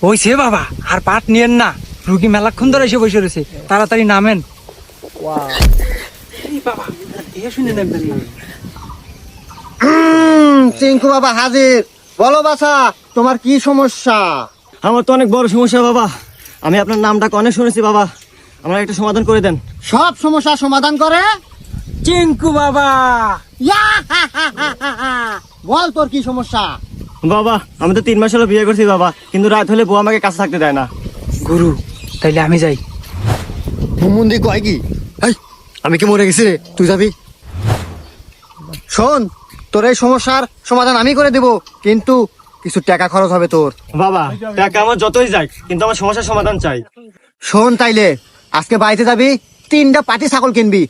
ওইছে বাবা, আর পাট নিয়েন না, রুগী মেলাক্ষণ ধরে এসে বসে রয়েছে, তাড়াতাড়ি নামেন। বাবা শুনে নেবেন না। চিঙ্কু বাবা হাজির। বলো বাছা, তোমার কি সমস্যা? আমার তো অনেক বড় সমস্যা বাবা, আমি আপনার নামটাকে অনেক শুনেছি বাবা, আমার একটা সমাধান করে দেন। সব সমস্যা সমাধান করে চিঙ্কু বাবা। বল তোর কি সমস্যা? বাবা আমি তো 3 মাস হলো বিয়ে করছি বাবা, কিন্তু রাত হলে বউ আমাকে কাছে থাকতে দেয় না। গুরু, তাইলে আমি যাই। মুমুন্দি কয় কি? আমি কি মরে গেছি রে? তুই যাবি? শোন, তোর এই সমস্যার সমাধান আমি করে দেব, কিন্তু কিছু টাকা খরচ হবে তোর। বাবা টাকা আমার যতই যাক, কিন্তু আমার সমস্যার সমাধান চাই। শোন, তাইলে আজকে বাড়িতে যাবি, 3টা পাটি ছাগল কিনবি,